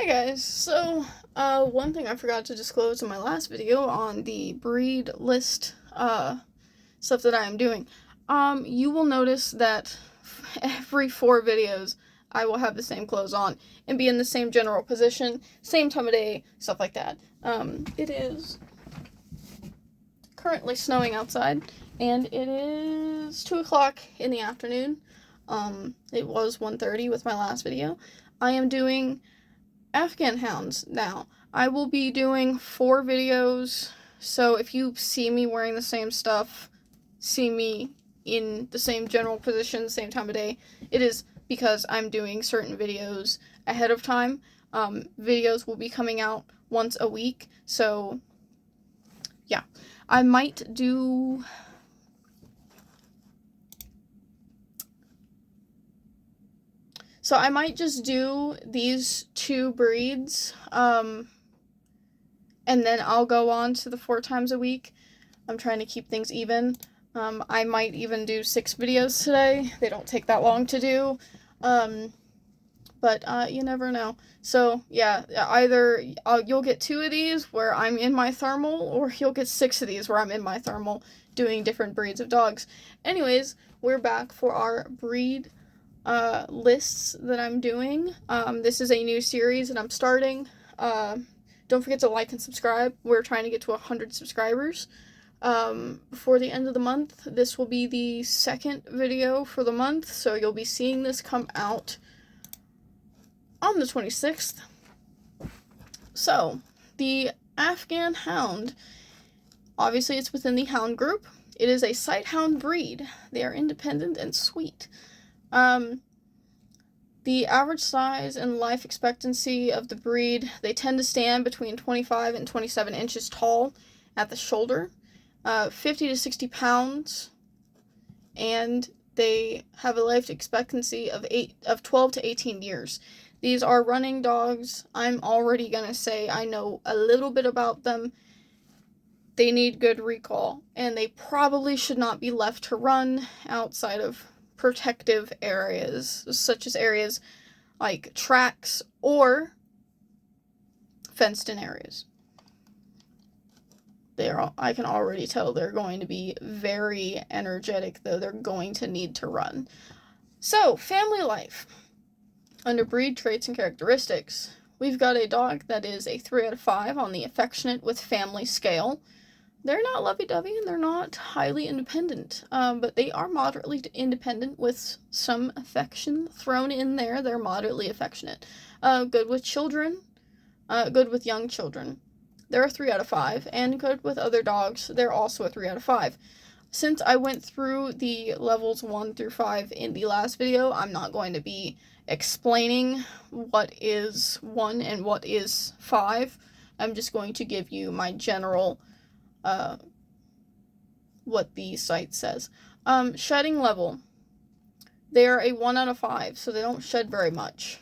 Hi guys, so one thing I forgot to disclose in my last video on the breed list stuff that I am doing, you will notice that every 4 videos I will have the same clothes on and be in the same general position, same time of day, stuff like that. It is currently snowing outside and it is 2 o'clock in the afternoon. It was 1:30 with my last video. I am doing Afghan Hounds now. I will be doing 4 videos, so if you see me wearing the same stuff, see me in the same general position, same time of day, it is because I'm doing certain videos ahead of time. Videos will be coming out once a week, so yeah. I might do... So I might just do these 2 breeds, and then I'll go on to the 4 times a week. I'm trying to keep things even. I might even do 6 videos today. They don't take that long to do, but you never know. So yeah, either you'll get 2 of these where I'm in my thermal, or you'll get 6 of these where I'm in my thermal doing different breeds of dogs. Anyways, we're back for our breed lists that I'm doing. This is a new series that I'm starting. Don't forget to like and subscribe. We're trying to get to 100 subscribers before the end of the month. This will be the 2nd video for the month, so you'll be seeing this come out on the 26th. So, the Afghan Hound, obviously it's within the Hound group. It is a sight hound breed. They are independent and sweet. The average size and life expectancy of the breed, they tend to stand between 25 and 27 inches tall at the shoulder, 50 to 60 pounds, and they have a life expectancy of 12 to 18 years. These are running dogs. I'm already going to say I know a little bit about them. They need good recall, and they probably should not be left to run outside of protective areas, such as areas like tracks or fenced-in areas. I can already tell they're going to be very energetic, though they're going to need to run. So, family life. Under breed traits and characteristics, we've got a dog that is a 3 out of 5 on the affectionate with family scale. They're not lovey-dovey and they're not highly independent, but they are moderately independent with some affection thrown in there. They're moderately affectionate. Good with children, good with young children. They're a 3 out of 5, and good with other dogs. They're also a 3 out of 5. Since I went through the levels 1 through 5 in the last video, I'm not going to be explaining what is 1 and what is 5. I'm just going to give you my general what the site says. Shedding level. They are a 1 out of 5, so they don't shed very much.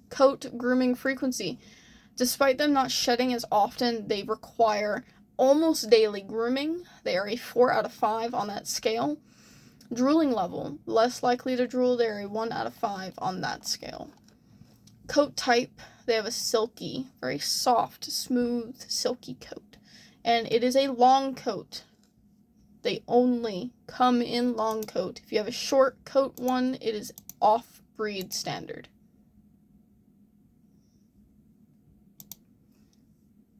Coat grooming frequency. Despite them not shedding as often, they require almost daily grooming. They are a 4 out of 5 on that scale. Drooling level. Less likely to drool. They're a 1 out of 5 on that scale. Coat type. They have a silky, very soft, smooth, silky coat. And it is a long coat. They only come in long coat. If you have a short coat one, it is off-breed standard.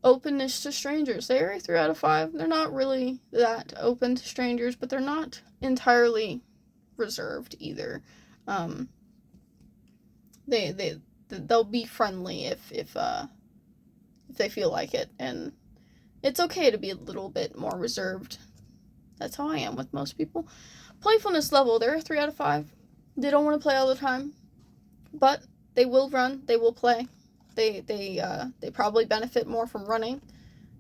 Openness to strangers. They are a 3 out of 5. They're not really that open to strangers, but they're not entirely reserved either. They'll be friendly if they feel like it, and it's okay to be a little bit more reserved. That's how I am with most people. Playfulness level, they're a 3 out of 5. They don't want to play all the time, but they will run, they will play. They probably benefit more from running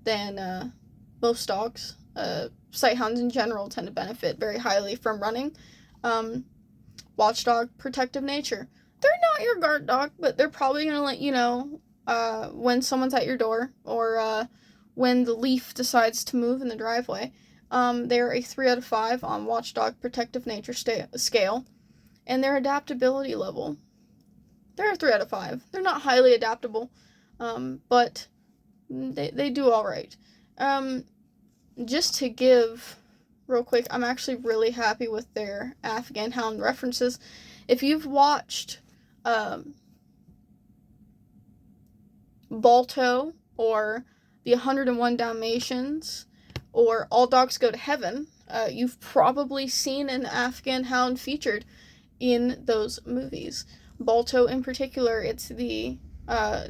than most dogs. Sighthounds in general tend to benefit very highly from running. Watchdog, protective nature. They're not your guard dog, but they're probably going to let you know when someone's at your door, or when the leaf decides to move in the driveway. They're a 3 out of 5 on Watchdog Protective Nature scale, and their adaptability level. they're a 3 out of 5. They're not highly adaptable, but they do all right. Just to give real quick, I'm actually really happy with their Afghan Hound references. If you've watched Balto or the 101 Dalmatians or All Dogs Go to Heaven, you've probably seen an Afghan Hound featured in those movies. Balto in particular, it's the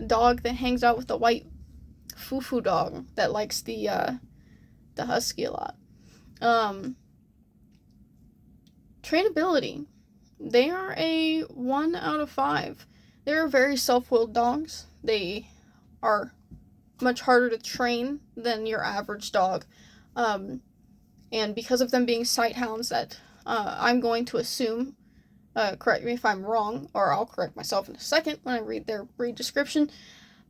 dog that hangs out with the white foo-foo dog that likes the husky a lot. Trainability. They are a 1 out of 5. They're very self-willed dogs. They are much harder to train than your average dog. And because of them being sight hounds that I'm going to assume, correct me if I'm wrong, or I'll correct myself in a second when I read their breed description,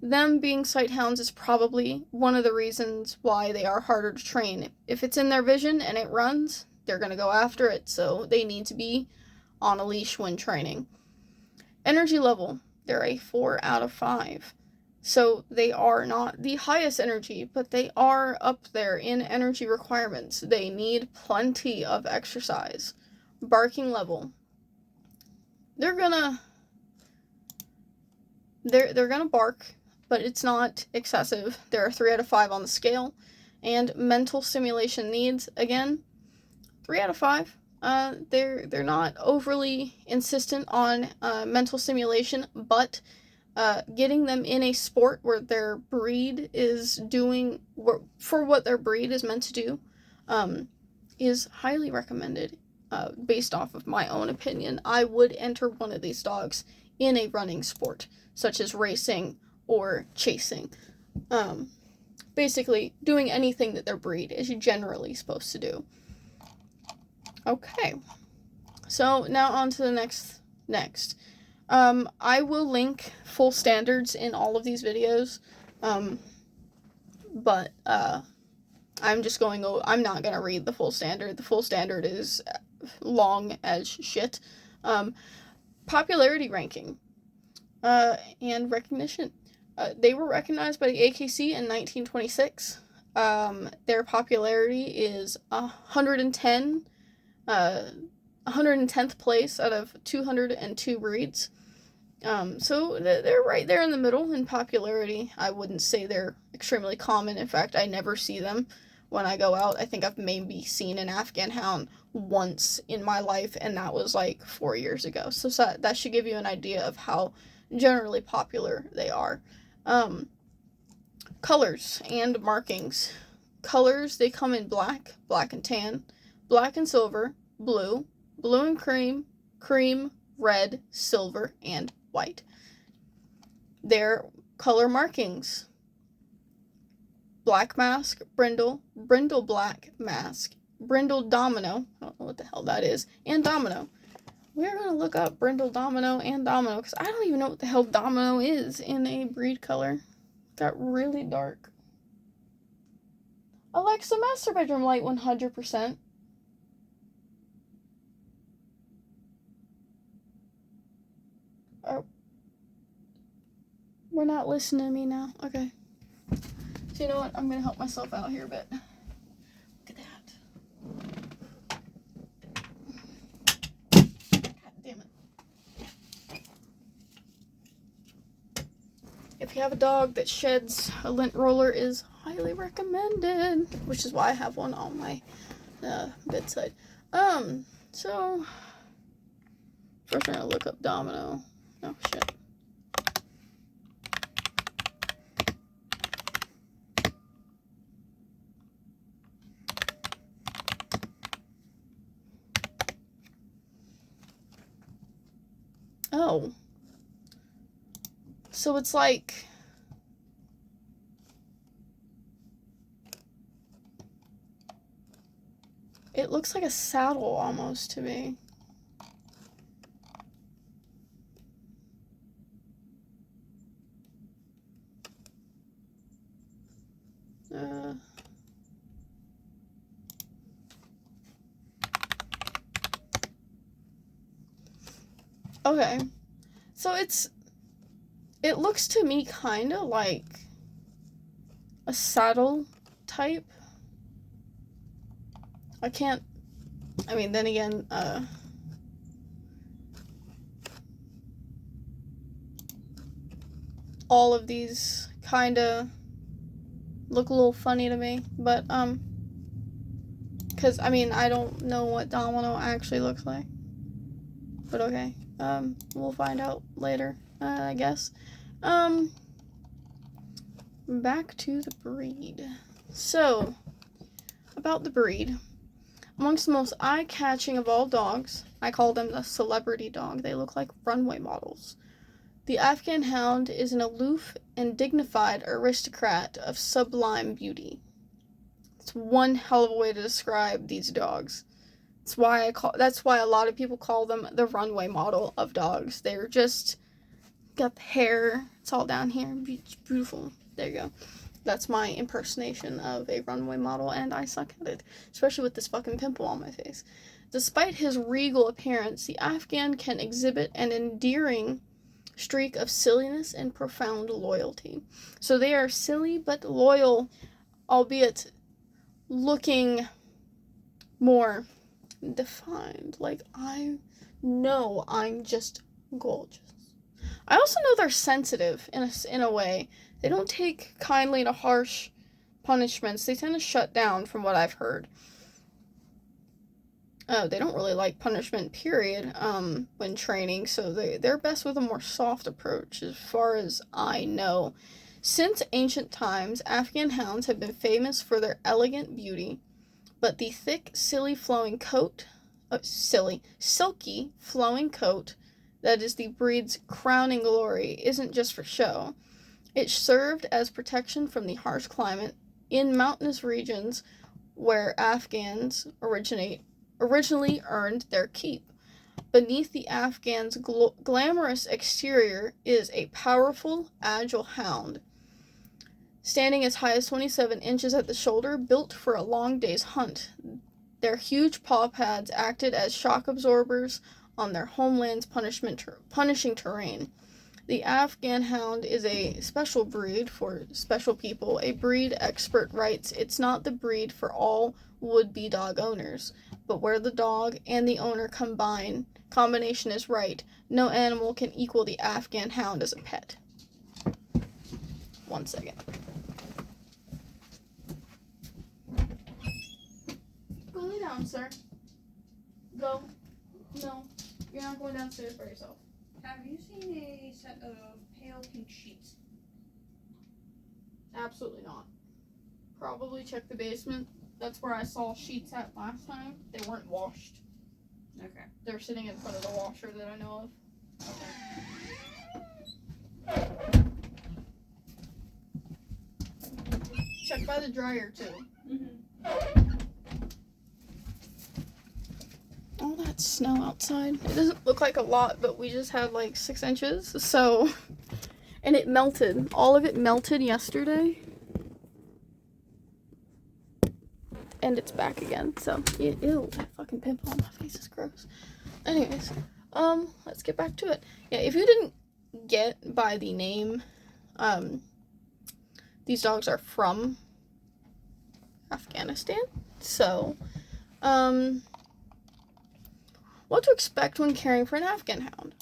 them being sight hounds is probably one of the reasons why they are harder to train. If it's in their vision and it runs, they're going to go after it, so they need to be on a leash when training. Energy level, they're a 4 out of 5. So they are not the highest energy, but they are up there in energy requirements. They need plenty of exercise. Barking level, they're gonna bark, but it's not excessive. They're a 3 out of 5 on the scale. And mental stimulation needs, again, 3 out of 5. They're not overly insistent on mental stimulation, but getting them in a sport where their breed is doing for what their breed is meant to do is highly recommended. Based off of my own opinion, I would enter one of these dogs in a running sport, such as racing or chasing. Basically, doing anything that their breed is generally supposed to do. Okay, so now on to the next. I will link full standards in all of these videos, but I'm not gonna read the full standard. The full standard is long as shit. Popularity ranking, and recognition. They were recognized by the AKC in 1926. Their popularity is 110th place out of 202 breeds. So they're right there in the middle in popularity. I wouldn't say they're extremely common. In fact, I never see them when I go out. I think I've maybe seen an Afghan Hound once in my life, and that was like 4 years ago. So that should give you an idea of how generally popular they are. Colors and markings. Colors, they come in black, black and tan, black and silver, blue, blue and cream, cream, red, silver, and white. Their color markings: black mask, brindle, brindle black mask, brindle domino, I don't know what the hell that is, and domino. We're going to look up brindle domino and domino, because I don't even know what the hell domino is in a breed color. Got really dark. Alexa, master bedroom light 100%. Oh. We're not listening to me now. Okay. So you know what? I'm going to help myself out here a bit. Look at that. God damn it. If you have a dog that sheds, a lint roller is highly recommended, which is why I have one on my bedside. So first we're gonna look up domino. Oh shit. Oh. So it's like it looks like a saddle almost to me. Okay. So it's It looks to me kind of like a saddle type. Then again, all of these kind of look a little funny to me, but, because, I don't know what Domino actually looks like, but okay, we'll find out later, I guess. Back to the breed. So, about the breed. Amongst the most eye-catching of all dogs, I call them the celebrity dog. They look like runway models. The Afghan Hound is an aloof and dignified aristocrat of sublime beauty. It's one hell of a way to describe these dogs. That's why a lot of people call them the runway model of dogs. They're just got the hair. It's all down here. It's beautiful. There you go. That's my impersonation of a runway model, and I suck at it, especially with this fucking pimple on my face. Despite his regal appearance, the Afghan can exhibit an endearing streak of silliness and profound loyalty. So they are silly but loyal, albeit looking more defined. Like, I know I'm just gorgeous. I also know they're sensitive in a way. They don't take kindly to harsh punishments. They tend to shut down, from what I've heard. They don't really like punishment, period, when training, so they're best with a more soft approach, as far as I know. Since ancient times, Afghan hounds have been famous for their elegant beauty, but the thick, silky flowing coat that is the breed's crowning glory isn't just for show. It served as protection from the harsh climate in mountainous regions where Afghans originally earned their keep. Beneath the Afghan's glamorous exterior is a powerful, agile hound, standing as high as 27 inches at the shoulder, built for a long day's hunt. Their huge paw pads acted as shock absorbers on their homeland's punishing terrain. The Afghan Hound is a special breed for special people. A breed expert writes, "It's not the breed for all would-be dog owners, but where the dog and the owner combination is right, no animal can equal the Afghan Hound as a pet." 1 second. Go lay down, sir. Go. No, you're not going downstairs by yourself. Have you seen a set of pale pink sheets? Absolutely not. Probably check the basement. That's where I saw sheets at last time. They weren't washed. Okay. They're sitting in front of the washer that I know of. Okay. Check by the dryer, too. Mm-hmm. All that snow outside. It doesn't look like a lot, but we just had like 6 inches, so... And it melted. All of it melted yesterday. And it's back again, so... Ew, that fucking pimple on my face is gross. Anyways, let's get back to it. Yeah, if you didn't get by the name, these dogs are from Afghanistan, so, what to expect when caring for an Afghan hound?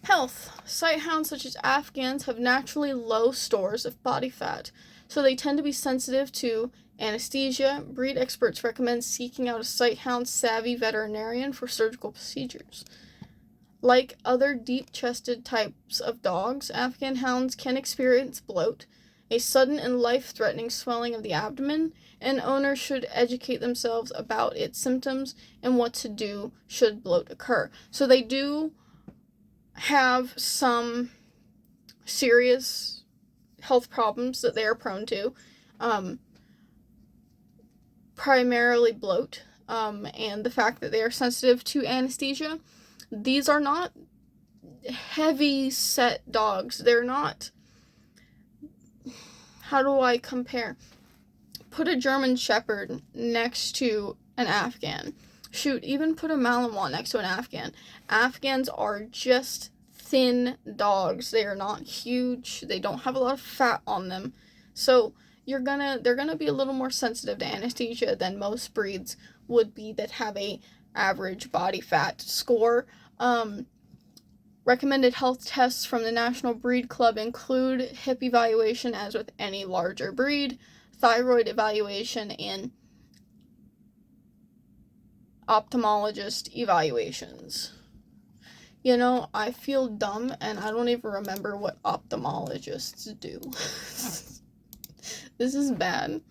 Health. Sight hounds such as Afghans have naturally low stores of body fat, so they tend to be sensitive to anesthesia. Breed experts recommend seeking out a sight hound savvy veterinarian for surgical procedures. Like other deep-chested types of dogs, Afghan hounds can experience bloat, a sudden and life-threatening swelling of the abdomen, and owners should educate themselves about its symptoms and what to do should bloat occur. So they do have some serious health problems that they are prone to, primarily bloat, and the fact that they are sensitive to anesthesia. These are not heavy-set dogs. They're not... How do I compare? Put a German Shepherd next to an Afghan. Shoot, even put a Malinois next to an Afghan. Afghans are just thin dogs. They are not huge. They don't have a lot of fat on them. So they're gonna be a little more sensitive to anesthesia than most breeds would be that have a average body fat score. Recommended health tests from the National Breed Club include hip evaluation, as with any larger breed, thyroid evaluation, and ophthalmologist evaluations. You know, I feel dumb and I don't even remember what ophthalmologists do. This is bad.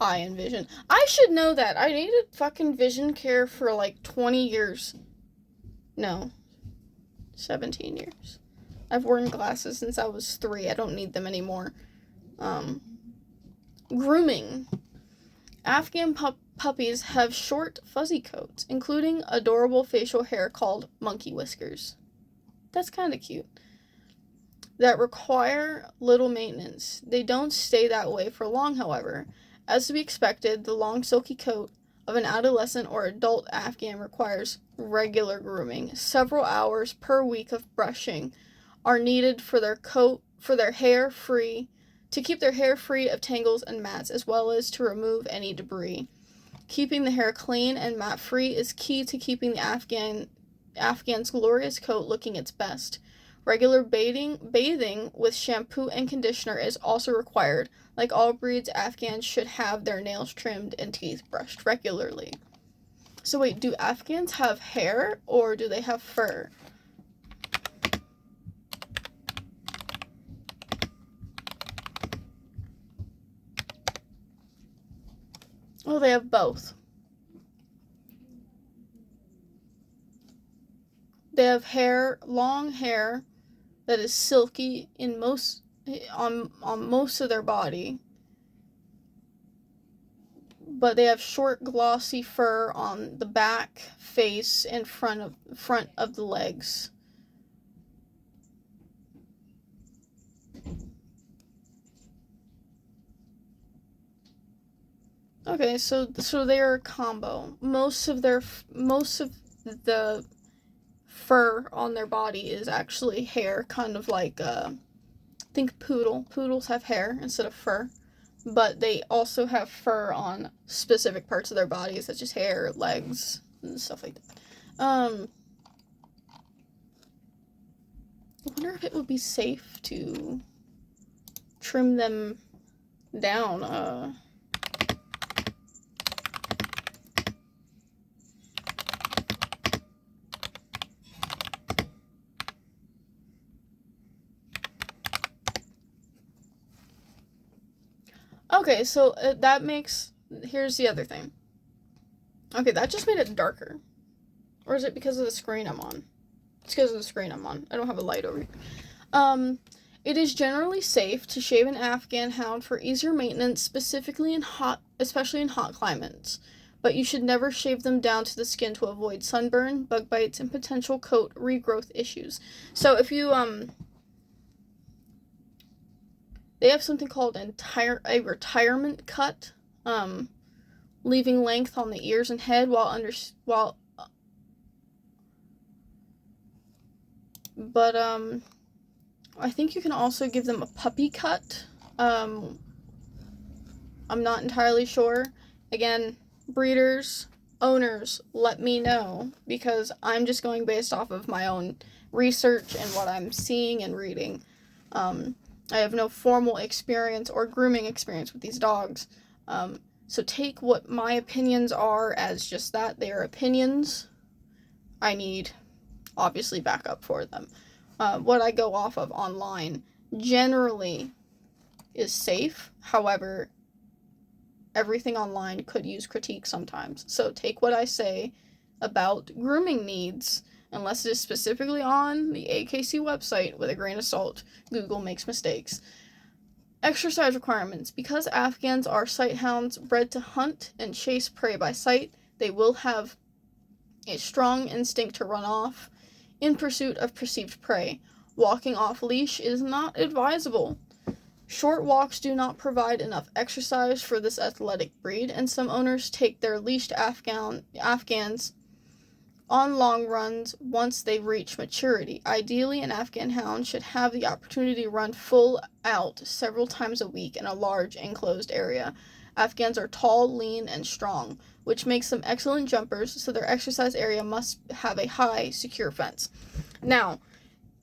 Eye and vision. I should know that. I needed fucking vision care for like 20 years. No. 17 years. I've worn glasses since I was 3. I don't need them anymore. Grooming. Afghan puppies have short, fuzzy coats, including adorable facial hair called monkey whiskers. That's kind of cute. That require little maintenance. They don't stay that way for long, however. As to be expected, the long, silky coat of an adolescent or adult Afghan requires regular grooming. Several hours per week of brushing are needed for their hair free, to keep their hair free of tangles and mats, as well as to remove any debris. Keeping the hair clean and mat-free is key to keeping the Afghan's glorious coat looking its best. Regular bathing with shampoo and conditioner is also required. Like all breeds, Afghans should have their nails trimmed and teeth brushed regularly. So wait, do Afghans have hair or do they have fur? Oh, they have both. They have hair, long hair that is silky on most of their body, but they have short, glossy fur on the back, face, and front of the legs. Okay, so they're a combo. Most of the fur on their body is actually hair, kind of like think poodle. Poodles have hair instead of fur, but they also have fur on specific parts of their bodies, such as hair, legs, and stuff like that. I wonder if it would be safe to trim them down. Okay, so here's the other thing. Okay, that just made it darker. Or is it because of the screen I'm on? It's because of the screen I'm on. I don't have a light over here. It is generally safe to shave an Afghan Hound for easier maintenance, especially in hot climates. But you should never shave them down to the skin to avoid sunburn, bug bites, and potential coat regrowth issues. So if you, they have something called a retirement cut, leaving length on the ears and head but I think you can also give them a puppy cut. I'm not entirely sure. Again, breeders, owners, let me know, because I'm just going based off of my own research and what I'm seeing and reading. I have no formal experience or grooming experience with these dogs. So take what my opinions are as just that. They are opinions. I need, obviously, backup for them. What I go off of online generally is safe. However, everything online could use critique sometimes. So take what I say about grooming needs, unless it is specifically on the AKC website, with a grain of salt. Google makes mistakes. Exercise requirements. Because Afghans are sight hounds bred to hunt and chase prey by sight, they will have a strong instinct to run off in pursuit of perceived prey. Walking off leash is not advisable. Short walks do not provide enough exercise for this athletic breed, and some owners take their leashed Afghans on long runs once they reach maturity. Ideally, an Afghan Hound should have the opportunity to run full out several times a week in a large enclosed area. Afghans are tall, lean, and strong, which makes them excellent jumpers, so their exercise area must have a high, secure fence. Now,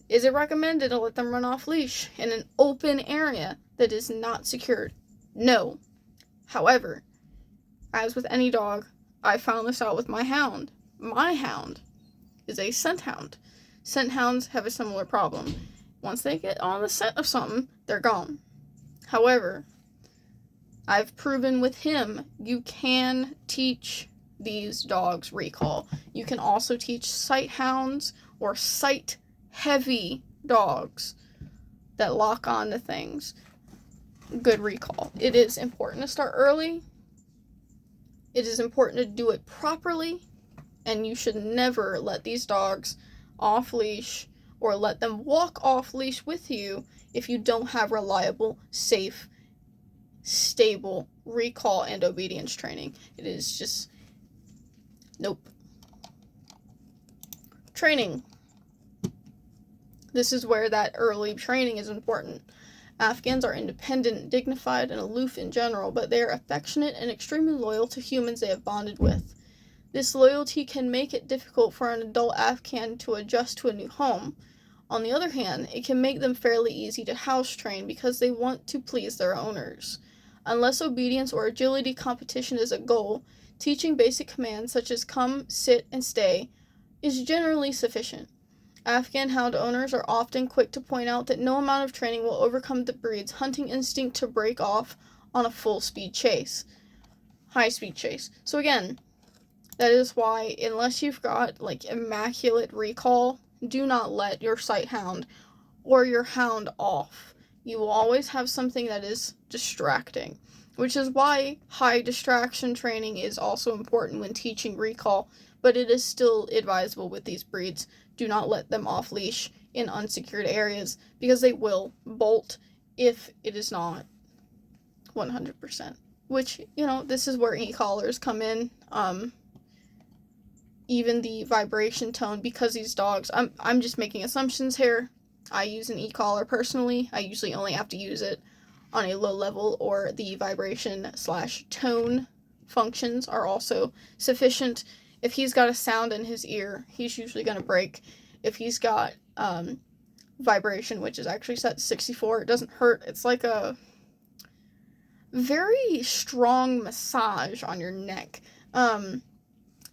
is it recommended to let them run off leash in an open area that is not secured? No. However, as with any dog, I found this out with my hound. My hound is a scent hound. Scent hounds have a similar problem. Once they get on the scent of something, they're gone. However, I've proven with him, you can teach these dogs recall. You can also teach sight hounds or sight-heavy dogs that lock on to things good recall. It is important to start early. It is important to do it properly. And you should never let these dogs off leash or let them walk off leash with you if you don't have reliable, safe, stable recall and obedience training. It is just, nope. Training. This is where that early training is important. Afghans are independent, dignified, and aloof in general, but they are affectionate and extremely loyal to humans they have bonded with. This loyalty can make it difficult for an adult Afghan to adjust to a new home. On the other hand, it can make them fairly easy to house train because they want to please their owners. Unless obedience or agility competition is a goal, teaching basic commands such as come, sit, and stay is generally sufficient. Afghan Hound owners are often quick to point out that no amount of training will overcome the breed's hunting instinct to break off on a full-speed chase. High-speed chase. So again, that is why, unless you've got, immaculate recall, do not let your sight hound or your hound off. You will always have something that is distracting, which is why high distraction training is also important when teaching recall, but it is still advisable with these breeds. Do not let them off leash in unsecured areas, because they will bolt if it is not 100%. Which, this is where e-collars come in. Even the vibration tone, because these dogs, I'm just making assumptions here. I use an e-collar personally. I usually only have to use it on a low level, or the vibration/tone functions are also sufficient. If he's got a sound in his ear, he's usually going to break. If he's got vibration, which is actually set to 64, it doesn't hurt. It's like a very strong massage on your neck.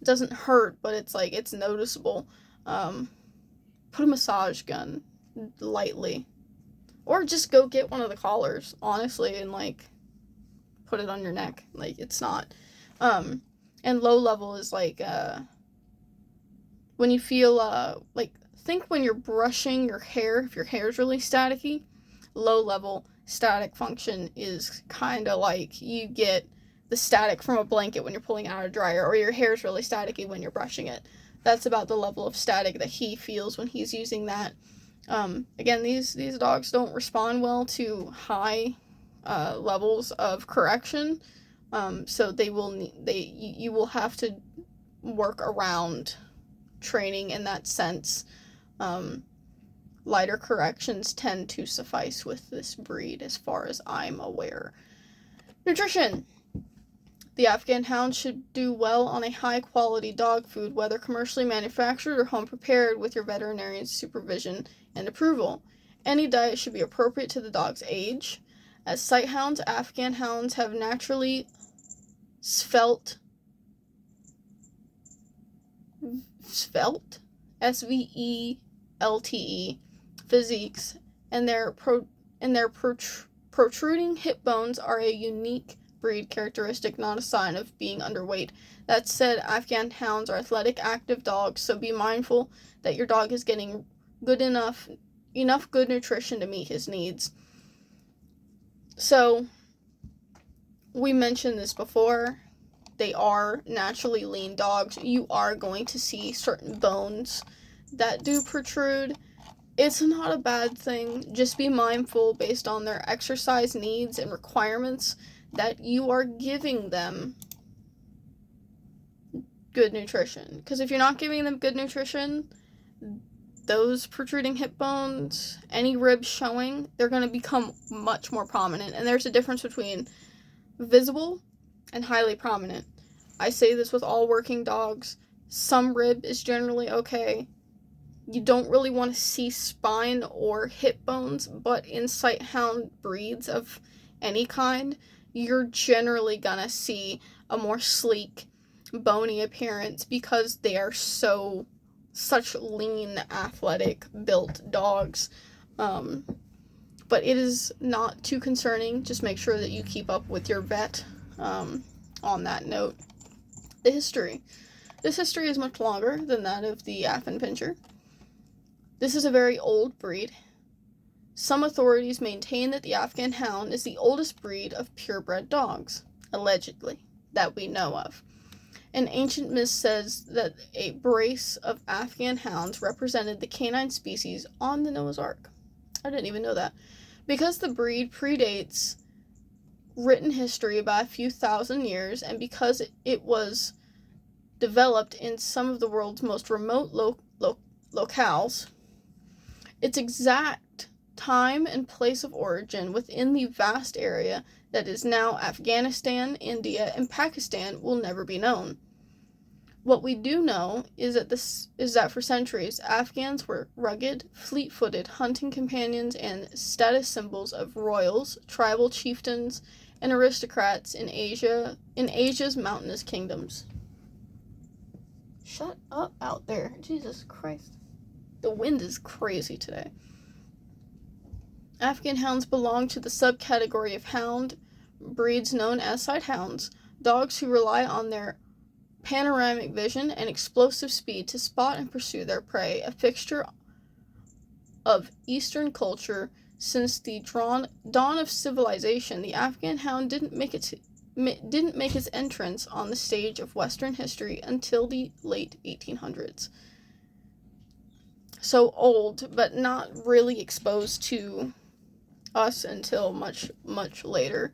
Doesn't hurt, but it's noticeable. Put a massage gun lightly, or just go get one of the collars, honestly, and put it on your neck. It's not. And low level is when you feel think when you're brushing your hair, if your hair is really staticky. Low level static function is kind of like you get the static from a blanket when you're pulling it out of a dryer, or your hair's really staticky when you're brushing it. That's about the level of static that he feels when he's using that. Again, these dogs don't respond well to high levels of correction, so you will have to work around training in that sense. Lighter corrections tend to suffice with this breed, as far as I'm aware. Nutrition. The Afghan Hound should do well on a high-quality dog food, whether commercially manufactured or home-prepared, with your veterinarian's supervision and approval. Any diet should be appropriate to the dog's age. As sight hounds, Afghan Hounds have naturally svelte, S-V-E-L-T-E, physiques, and their protruding hip bones are a unique breed characteristic, not a sign of being underweight. That said, Afghan Hounds are athletic, active dogs, so be mindful that your dog is getting enough good nutrition to meet his needs. So, we mentioned this before. They are naturally lean dogs. You are going to see certain bones that do protrude. it's not a bad thing. Just be mindful based on their exercise needs and requirements that you are giving them good nutrition. Because if you're not giving them good nutrition, those protruding hip bones, any ribs showing, they're going to become much more prominent. And there's a difference between visible and highly prominent. I say this with all working dogs. Some rib is generally okay. You don't really want to see spine or hip bones, but in sight hound breeds of any kind, you're generally going to see a more sleek, bony appearance because they are such lean, athletic, built dogs. But it is not too concerning. Just make sure that you keep up with your vet on that note. The history. This history is much longer than that of the Affenpinscher. This is a very old breed. Some authorities maintain that the Afghan Hound is the oldest breed of purebred dogs, allegedly, that we know of. An ancient myth says that a brace of Afghan hounds represented the canine species on the Noah's Ark. I didn't even know that. Because the breed predates written history by a few thousand years, and because it was developed in some of the world's most remote locales, its exact time and place of origin within the vast area that is now Afghanistan, India, and Pakistan will never be known. What we do know is that for centuries, Afghans were rugged, fleet-footed hunting companions and status symbols of royals, tribal chieftains, and aristocrats in Asia's mountainous kingdoms. Shut up out there. Jesus Christ. The wind is crazy today. Afghan hounds belong to the subcategory of hound breeds known as sight hounds, dogs who rely on their panoramic vision and explosive speed to spot and pursue their prey, a fixture of Eastern culture since the dawn of civilization. The Afghan Hound didn't make its entrance on the stage of Western history until the late 1800s. So old, but not really exposed to us until much, much later.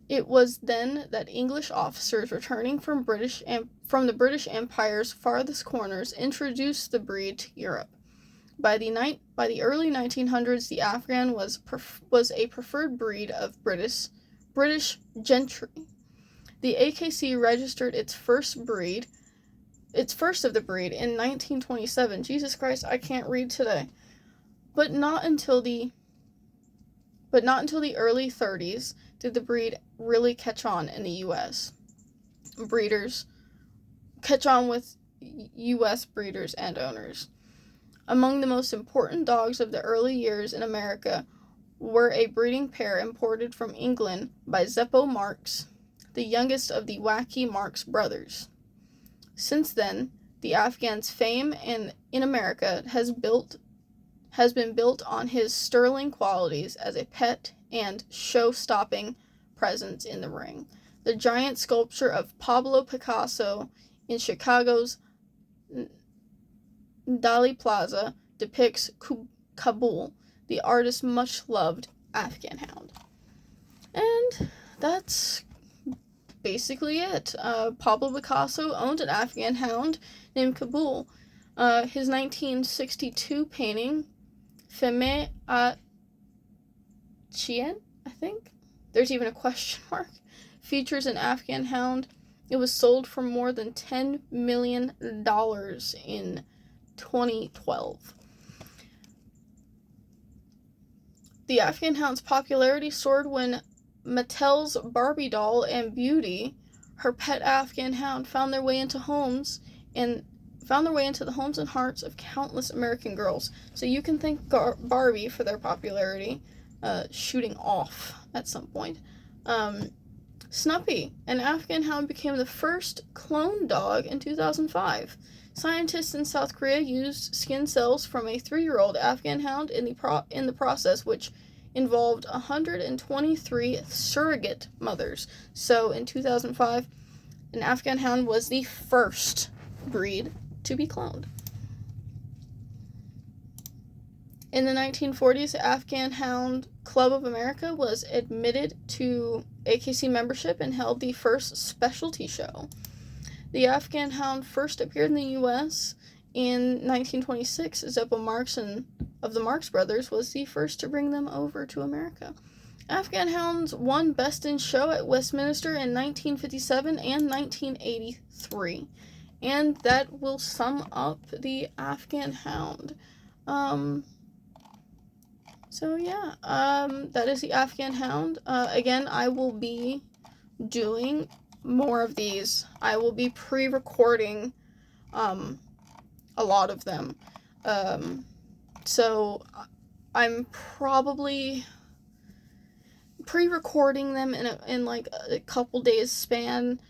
It was then that English officers returning from the British Empire's farthest corners introduced the breed to Europe. By the early 1900s, the Afghan was a preferred breed of British gentry. The AKC registered its first of the breed in 1927. Jesus Christ, I can't read today. But not until the early 30s did the breed really catch on in the U.S. Breeders catch on with U.S. breeders and owners. Among the most important dogs of the early years in America were a breeding pair imported from England by Zeppo Marx, the youngest of the Wacky Marx brothers. Since then, the Afghan's fame in America has been built on his sterling qualities as a pet and show-stopping presence in the ring. The giant sculpture of Pablo Picasso in Chicago's Dali Plaza depicts Kabul, the artist's much-loved Afghan hound. And that's basically it. Pablo Picasso owned an Afghan hound named Kabul. His 1962 painting, Femme à Chien, I think? There's even a question mark. Features an Afghan hound. It was sold for more than $10 million in 2012. The Afghan hound's popularity soared when Mattel's Barbie doll and Beauty, her pet Afghan hound, found their way into the homes and hearts of countless American girls. So you can thank Barbie for their popularity shooting off at some point. Snuppy, an Afghan hound, became the first clone dog in 2005. Scientists in South Korea used skin cells from a 3-year-old Afghan hound in the process, which involved 123 surrogate mothers. So in 2005, an Afghan hound was the first breed to be cloned. In the 1940s, the Afghan Hound Club of America was admitted to AKC membership and held the first specialty show. The Afghan Hound first appeared in the U.S. in 1926. Zeppo Marx of the Marx Brothers was the first to bring them over to America. Afghan Hounds won Best in Show at Westminster in 1957 and 1983. And that will sum up the Afghan Hound. That is the Afghan Hound. Again, I will be doing more of these. I will be pre-recording a lot of them. So I'm probably pre-recording them in like a couple days span.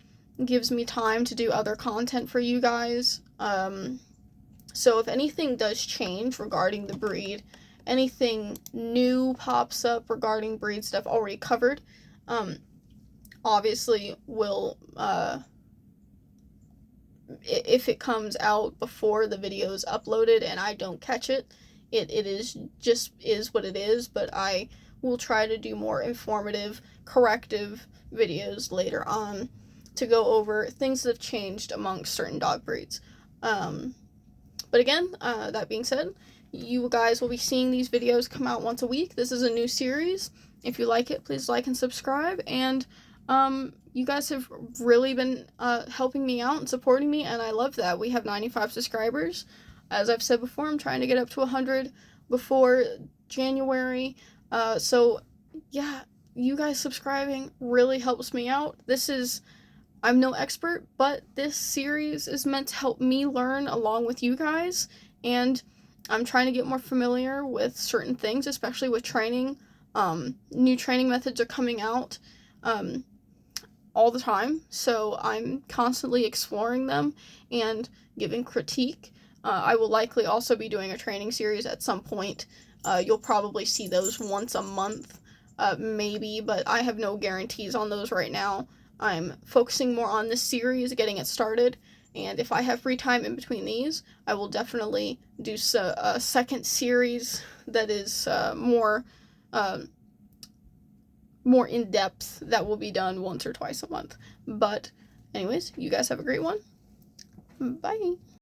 Gives me time to do other content for you guys. So if anything does change regarding the breed, anything new pops up regarding breed stuff already covered, obviously will, if it comes out before the video is uploaded and I don't catch it, it is what it is, but I will try to do more informative, corrective videos later on to go over things that have changed amongst certain dog breeds. But again, that being said, you guys will be seeing these videos come out once a week. This is a new series. If you like it, please like and subscribe. And you guys have really been helping me out and supporting me, and I love that. We have 95 subscribers. As I've said before, I'm trying to get up to 100 before January. So, yeah, you guys subscribing really helps me out. I'm no expert, but this series is meant to help me learn along with you guys, and I'm trying to get more familiar with certain things, especially with training. New training methods are coming out all the time, so I'm constantly exploring them and giving critique. I will likely also be doing a training series at some point. You'll probably see those once a month, maybe, but I have no guarantees on those right now. I'm focusing more on this series, getting it started, and if I have free time in between these, I will definitely do a second series that is more in-depth, that will be done once or twice a month. But anyways, you guys have a great one. Bye.